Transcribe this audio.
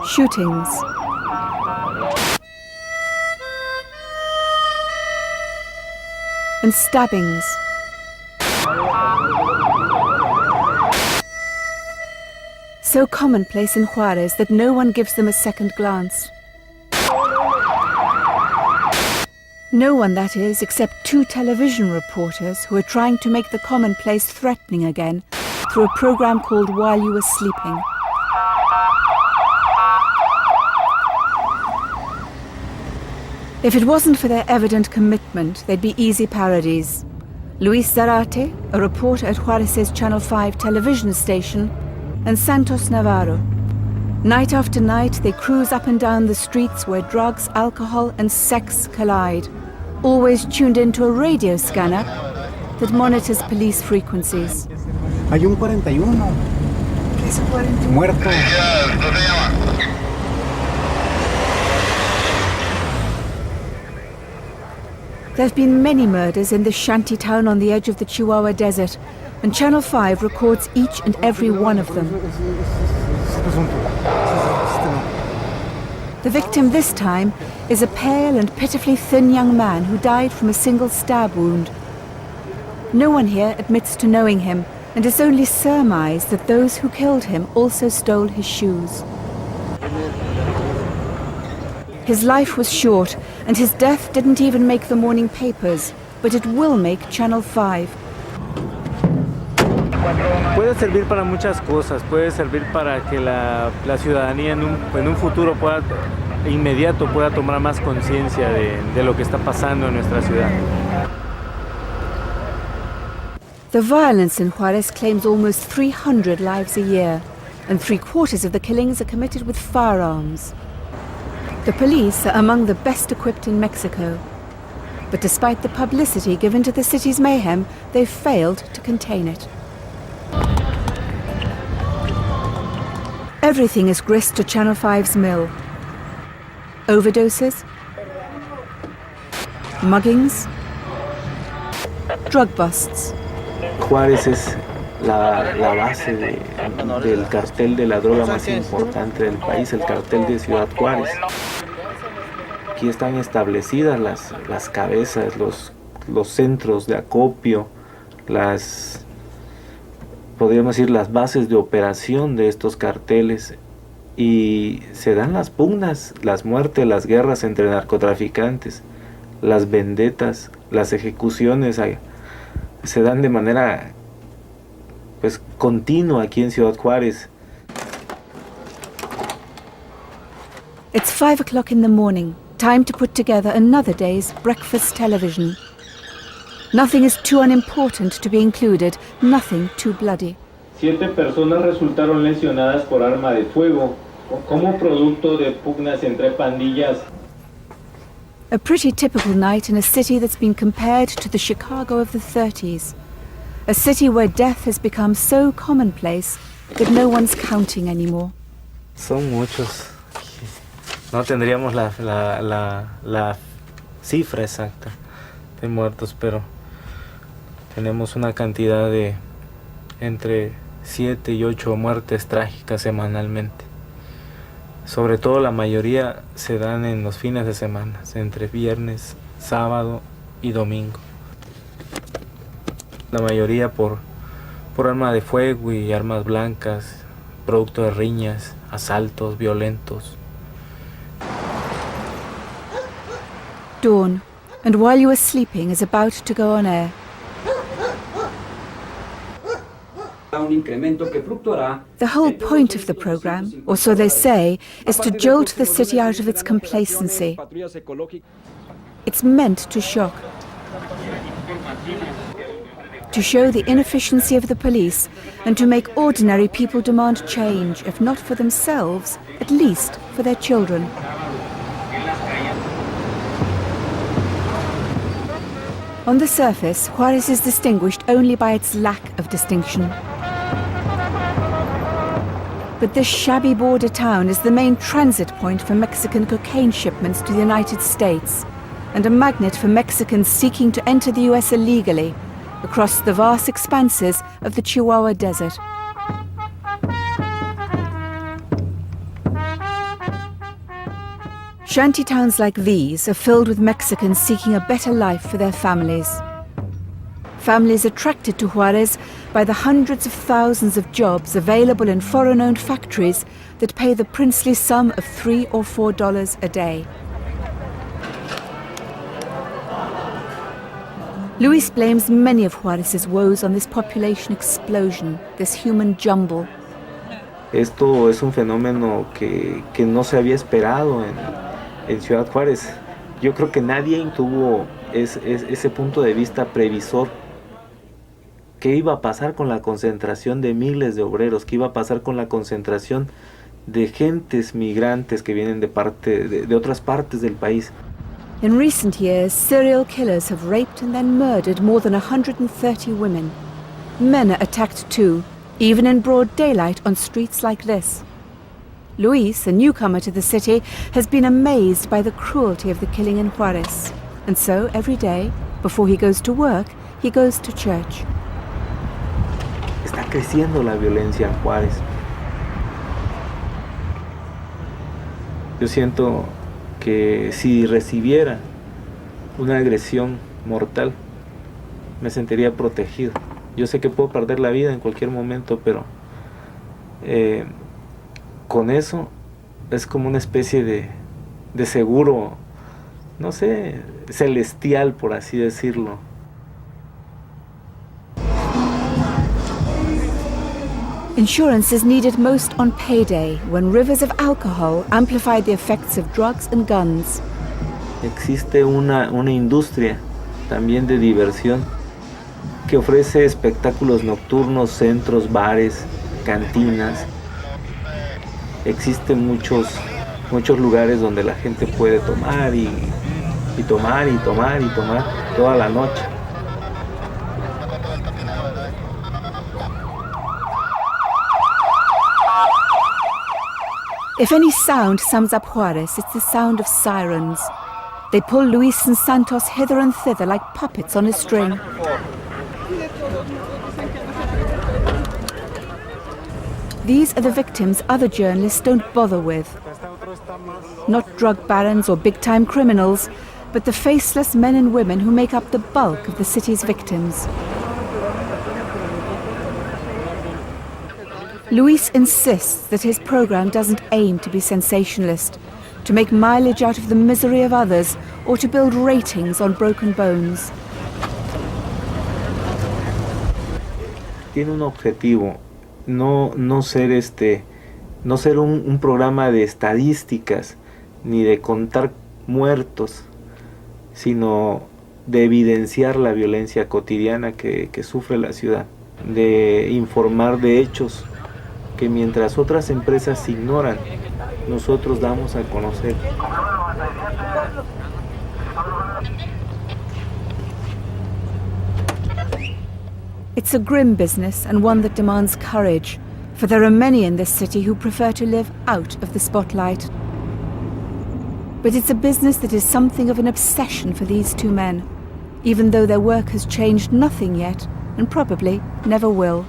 shootings, and stabbings. So commonplace in Juárez that no one gives them a second glance. No one, that is, except 2 television reporters who are trying to make the commonplace threatening again through a program called While You Were Sleeping. If it wasn't for their evident commitment, they'd be easy parodies. Luis Zarate, a reporter at Juárez's Channel 5 television station, and Santos Navarro. Night after night, they cruise up and down the streets where drugs, alcohol, and sex collide, always tuned into a radio scanner that monitors police frequencies. Hay un 41. ¿Qué es 41? Muerto. There have been many murders in this shanty town on the edge of the Chihuahua Desert, and Channel 5 records each and every one of them. The victim this time is a pale and pitifully thin young man who died from a single stab wound. No one here admits to knowing him, and it's only surmised that those who killed him also stole his shoes. His life was short, and his death didn't even make the morning papers, but it will make Channel 5. Puede servir para muchas cosas, puede servir para que la ciudadanía en un futuro inmediato pueda tomar más conciencia de lo que está pasando en nuestra ciudad. The violence in Juárez claims almost 300 lives a year, and 3/4 of the killings are committed with firearms. The police are among the best equipped in Mexico, but despite the publicity given to the city's mayhem, they've failed to contain it. Everything is grist to Channel 5's mill. Overdoses, muggings, drug busts. Juárez es la base del cartel de la droga más importante del país, el cartel de Ciudad Juárez. Aquí están establecidas las cabezas, los centros de acopio, podríamos decir las bases de operación de estos carteles, y se dan las pugnas, las muertes, las guerras entre narcotraficantes, las vendetas, las ejecuciones se dan de manera continua aquí en Ciudad Juárez. It's 5 o'clock in the morning, time to put together another day's breakfast television. Nothing is too unimportant to be included, nothing too bloody. 7 personas resultaron lesionadas por arma de fuego, como producto de pugnas entre pandillas. A pretty typical night in a city that's been compared to the Chicago of the 30s. A city where death has become so commonplace that no one's counting anymore. Son muchos. No tendríamos la cifra exacta de muertos, pero tenemos una cantidad de entre 7 y 8 muertes trágicas semanalmente. Sobre todo la mayoría se dan en los fines de semana, entre viernes, sábado y domingo. La mayoría por arma de fuego y armas blancas, producto de riñas, asaltos violentos. Dawn, and While You Were Sleeping is about to go on air. The whole point of the program, or so they say, is to jolt the city out of its complacency. It's meant to shock, to show the inefficiency of the police, and to make ordinary people demand change, if not for themselves, at least for their children. On the surface, Juárez is distinguished only by its lack of distinction. But this shabby border town is the main transit point for Mexican cocaine shipments to the United States, and a magnet for Mexicans seeking to enter the US illegally across the vast expanses of the Chihuahua Desert. Shanty towns like these are filled with Mexicans seeking a better life for their families. Families attracted to Juárez by the hundreds of thousands of jobs available in foreign-owned factories that pay the princely sum of $3 or $4 a day. Luis blames many of Juárez's woes on this population explosion, this human jumble. Esto es un fenómeno que no se había esperado en Ciudad Juárez. Yo creo que nadie tuvo ese punto de vista previsor. ¿Qué iba a pasar con la concentración de miles de obreros? ¿Qué iba a pasar con la concentración de gentes migrantes que vienen de otras partes del país? In recent years, serial killers have raped and then murdered more than 130 women. Men are attacked too, even in broad daylight on streets like this. Luis, a newcomer to the city, has been amazed by the cruelty of the killing in Juárez. And so, every day, before he goes to work, he goes to church. Está creciendo la violencia en Juárez. Yo siento que si recibiera una agresión mortal, me sentiría protegido. Yo sé que puedo perder la vida en cualquier momento, pero con eso es como una especie de seguro, no sé, celestial, por así decirlo. Insurance is needed most on payday, when rivers of alcohol amplify the effects of drugs and guns. Existe una industria también de diversión que ofrece espectáculos nocturnos, centros, bares, cantinas. Existen muchos lugares donde la gente puede tomar y tomar toda la noche. If any sound sums up Juárez, it's the sound of sirens. They pull Luis and Santos hither and thither like puppets on a string. These are the victims other journalists don't bother with. Not drug barons or big-time criminals, but the faceless men and women who make up the bulk of the city's victims. Luis insists that his program doesn't aim to be sensationalist, to make mileage out of the misery of others, or to build ratings on broken bones. Tiene un objetivo, no ser un programa de estadísticas ni de contar muertos, sino de evidenciar la violencia cotidiana que sufre la ciudad, de informar de hechos que mientras otras empresas ignoran, nosotros damos a conocer. It's a grim business and one that demands courage, for there are many in this city who prefer to live out of the spotlight. But it's a business that is something of an obsession for these two men, even though their work has changed nothing yet, and probably never will.